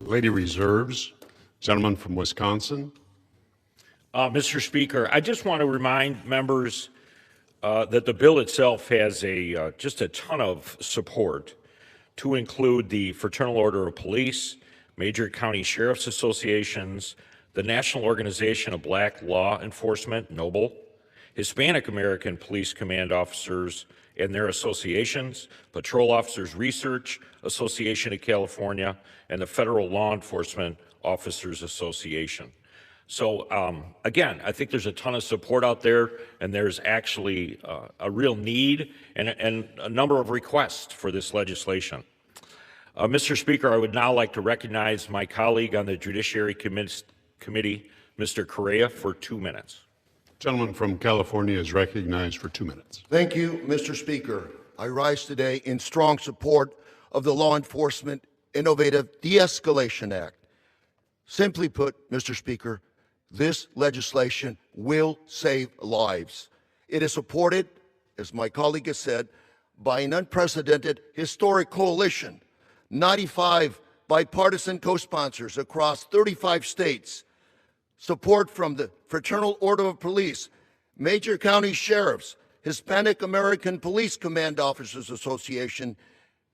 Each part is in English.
Lady reserves. Gentleman from Wisconsin. Mr. Speaker, I just want to remind members that the bill itself has just a ton of support, to include the Fraternal Order of Police, major county sheriff's associations, the National Organization of Black Law Enforcement, NOBLE, Hispanic American Police Command Officers and their associations, Patrol Officers Research Association of California, and the Federal Law Enforcement Officers Association. So again, I think there's a ton of support out there, and there's actually a real need and a number of requests for this legislation. Mr. Speaker, I would now like to recognize my colleague on the Judiciary Committee, Mr. Correa, for 2 minutes. Gentleman from California is recognized for 2 minutes. Thank you, Mr. Speaker. I rise today in strong support of the Law Enforcement Innovative De-escalation Act. Simply put, Mr. Speaker, this legislation will save lives. It is supported, as my colleague has said, by an unprecedented historic coalition, 95 bipartisan co-sponsors across 35 states, support from the Fraternal Order of Police, major county sheriffs, Hispanic American Police Command Officers Association,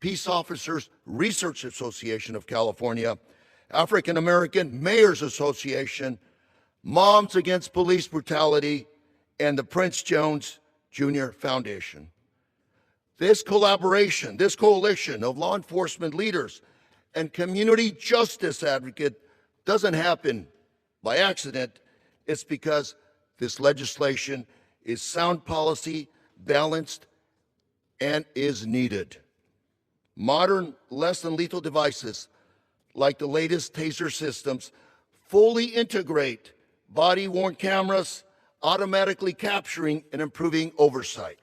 Peace Officers Research Association of California, African American Mayors Association, Moms Against Police Brutality, and the Prince Jones Jr. Foundation. This collaboration, this coalition of law enforcement leaders and community justice advocates doesn't happen by accident. It's because this legislation is sound policy, balanced, and is needed. Modern, less than lethal devices, like the latest taser systems, fully integrate body-worn cameras, automatically capturing and improving oversight.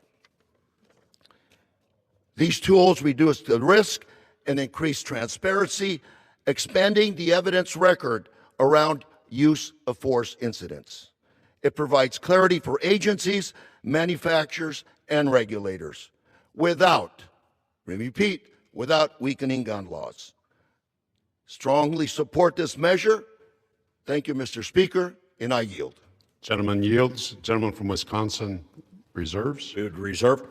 These tools reduce the risk and increase transparency, expanding the evidence record around use of force incidents. It provides clarity for agencies, manufacturers, and regulators without, repeat, without weakening gun laws. Strongly support this measure. Thank you, Mr. Speaker, and I yield. Gentleman yields. Gentleman from Wisconsin reserves. We would reserve,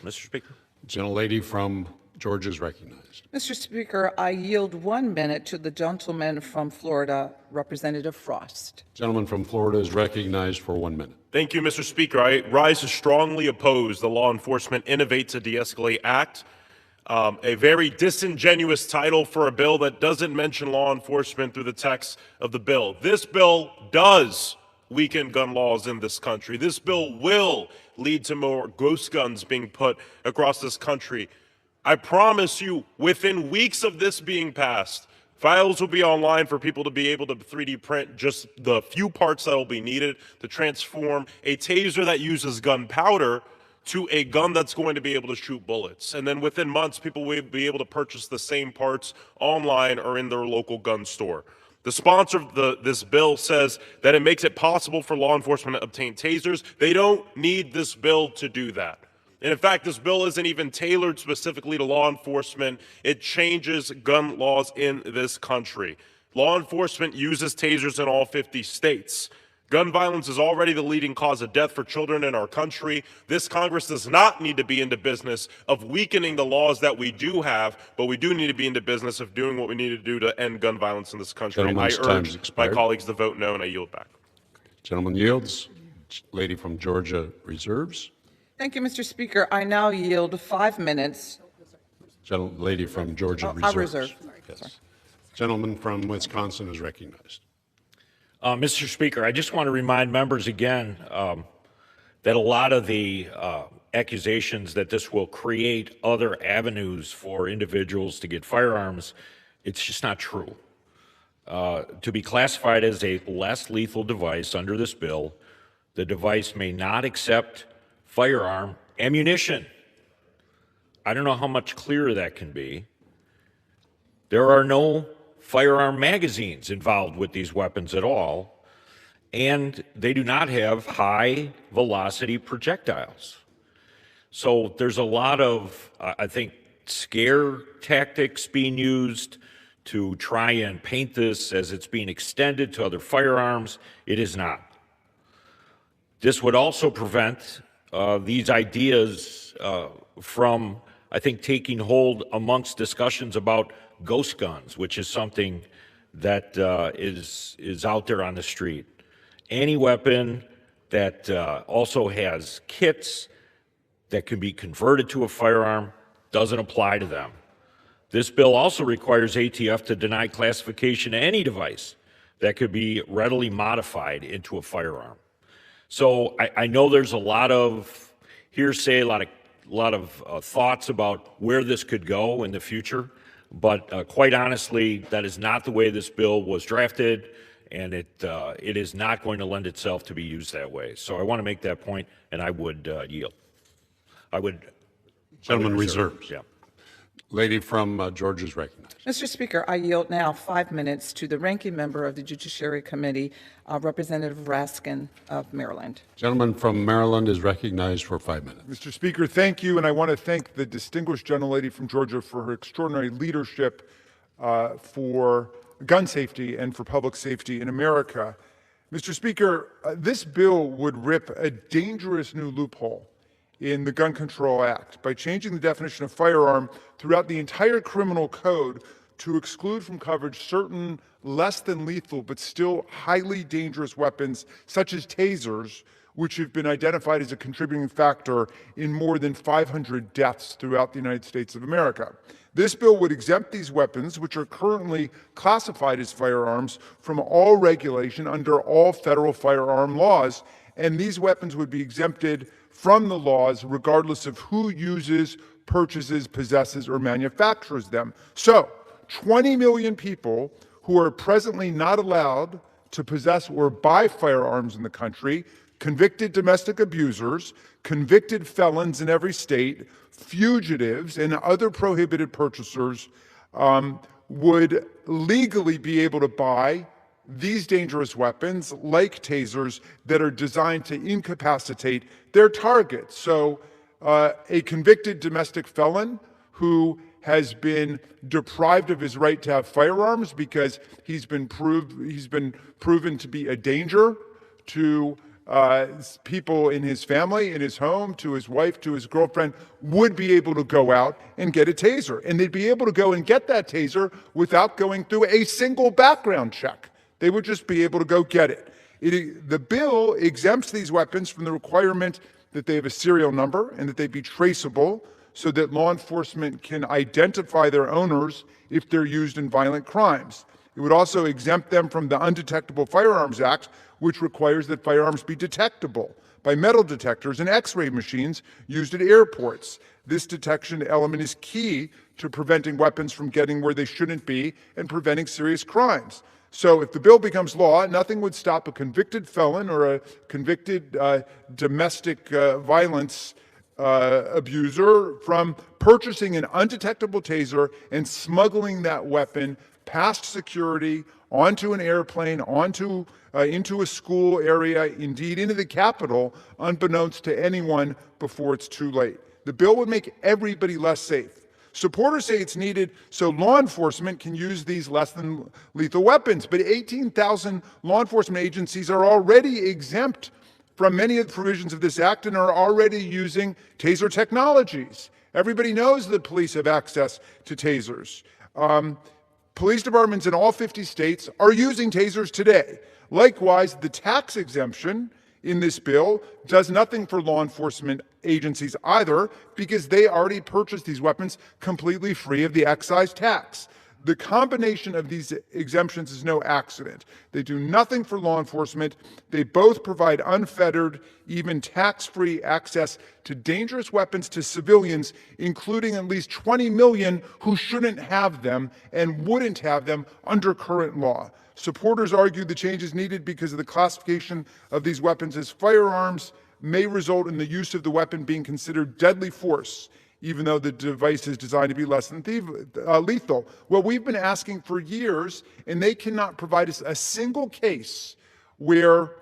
Mr. Speaker. Gentlelady from Georgia is recognized. Mr. Speaker, I yield 1 minute to the gentleman from Florida, Representative Frost. Gentleman from Florida is recognized for 1 minute. Thank you, Mr. Speaker. I rise to strongly oppose the Law Enforcement Innovate to De-escalate Act, a very disingenuous title for a bill that doesn't mention law enforcement through the text of the bill. This bill does weaken gun laws in this country. This bill will lead to more ghost guns being put across this country. I promise you, within weeks of this being passed, files will be online for people to be able to 3D print just the few parts that will be needed to transform a taser that uses gunpowder to a gun that's going to be able to shoot bullets. And then within months, people will be able to purchase the same parts online or in their local gun store. The sponsor of this bill says that it makes it possible for law enforcement to obtain tasers. They don't need this bill to do that. And in fact, this bill isn't even tailored specifically to law enforcement. It changes gun laws in this country. Law enforcement uses tasers in all 50 states. Gun violence is already the leading cause of death for children in our country. This Congress does not need to be into business of weakening the laws that we do have, but we do need to be into business of doing what we need to do to end gun violence in this country. I urge my colleagues to vote no, and I yield back. Gentleman yields. Lady from Georgia reserves. Thank you, Mr. Speaker. I now yield 5 minutes. Lady from Georgia reserves. I reserve. Yes. Sorry. Gentleman from Wisconsin is recognized. Mr. Speaker, I just want to remind members again that a lot of the accusations that this will create other avenues for individuals to get firearms, it's just not true. To be classified as a less lethal device under this bill, the device may not accept firearm ammunition. I don't know how much clearer that can be. There are no firearm magazines involved with these weapons at all, and they do not have high velocity projectiles. So there's a lot of, I think, scare tactics being used to try and paint this as it's being extended to other firearms. It is not. This would also prevent these ideas from, I think, taking hold amongst discussions about ghost guns, which is something that is out there on the street. Any weapon that also has kits that can be converted to a firearm doesn't apply to them. This bill also requires ATF to deny classification to any device that could be readily modified into a firearm. So I know there's a lot of hearsay, a lot of thoughts about where this could go in the future, but quite honestly, that is not the way this bill was drafted, and it is not going to lend itself to be used that way. So I want to make that point, and I would yield. Gentleman reserves. Yeah. Lady from Georgia is recognized. Mr. Speaker, I yield now 5 minutes to the ranking member of the Judiciary Committee, Representative Raskin of Maryland. Gentleman from Maryland is recognized for 5 minutes. Mr. Speaker, thank you, and I want to thank the distinguished gentlelady from Georgia for her extraordinary leadership for gun safety and for public safety in America. Mr. Speaker, this bill would rip a dangerous new loophole in the Gun Control Act by changing the definition of firearm throughout the entire criminal code to exclude from coverage certain less than lethal but still highly dangerous weapons such as tasers, which have been identified as a contributing factor in more than 500 deaths throughout the United States of America. This bill would exempt these weapons, which are currently classified as firearms, from all regulation under all federal firearm laws, and these weapons would be exempted from the laws regardless of who uses, purchases, possesses, or manufactures them. So, 20 million people who are presently not allowed to possess or buy firearms in the country, convicted domestic abusers, convicted felons in every state, fugitives, and other prohibited purchasers would legally be able to buy these dangerous weapons, like tasers, that are designed to incapacitate their targets. So a convicted domestic felon who has been deprived of his right to have firearms because he's been proven to be a danger to people in his family, in his home, to his wife, to his girlfriend, would be able to go out and get a taser. And they'd be able to go and get that taser without going through a single background check. They would just be able to go get it. The bill exempts these weapons from the requirement that they have a serial number and that they be traceable so that law enforcement can identify their owners if they're used in violent crimes. It would also exempt them from the Undetectable Firearms Act, which requires that firearms be detectable by metal detectors and X-ray machines used at airports. This detection element is key to preventing weapons from getting where they shouldn't be and preventing serious crimes. So if the bill becomes law, nothing would stop a convicted felon or a convicted domestic violence abuser from purchasing an undetectable taser and smuggling that weapon past security, onto an airplane, into a school area, indeed into the Capitol, unbeknownst to anyone before it's too late. The bill would make everybody less safe. Supporters say it's needed so law enforcement can use these less than lethal weapons, but 18,000 law enforcement agencies are already exempt from many of the provisions of this act and are already using taser technologies. Everybody knows that police have access to tasers. Police departments in all 50 states are using tasers today. Likewise, the tax exemption in this bill does nothing for law enforcement agencies either, because they already purchased these weapons completely free of the excise tax. The combination of these exemptions is no accident. They do nothing for law enforcement. They both provide unfettered, even tax-free access to dangerous weapons to civilians, including at least 20 million who shouldn't have them and wouldn't have them under current law. Supporters argue the change is needed because of the classification of these weapons as firearms may result in the use of the weapon being considered deadly force, even though the device is designed to be less than lethal. Well, we've been asking for years, and they cannot provide us a single case where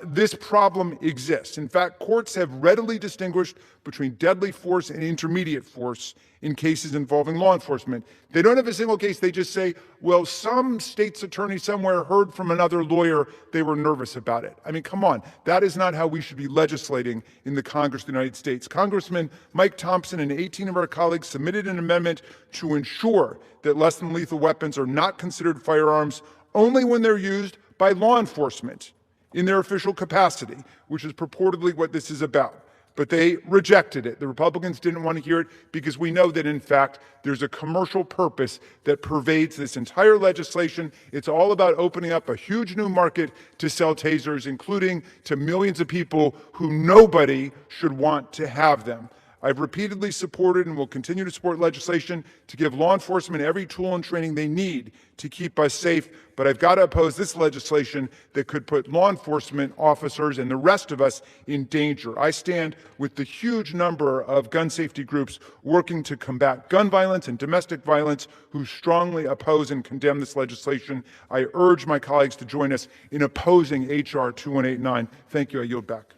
this problem exists. In fact, courts have readily distinguished between deadly force and intermediate force in cases involving law enforcement. They don't have a single case. They just say, well, some state's attorney somewhere heard from another lawyer, they were nervous about it. I mean, come on. That is not how we should be legislating in the Congress of the United States. Congressman Mike Thompson and 18 of our colleagues submitted an amendment to ensure that less than lethal weapons are not considered firearms only when they're used by law enforcement in their official capacity, which is purportedly what this is about. But they rejected it. The Republicans didn't want to hear it because we know that, in fact, there's a commercial purpose that pervades this entire legislation. It's all about opening up a huge new market to sell tasers, including to millions of people who nobody should want to have them. I've repeatedly supported and will continue to support legislation to give law enforcement every tool and training they need to keep us safe, but I've got to oppose this legislation that could put law enforcement officers and the rest of us in danger. I stand with the huge number of gun safety groups working to combat gun violence and domestic violence who strongly oppose and condemn this legislation. I urge my colleagues to join us in opposing H.R. 2189. Thank you. I yield back.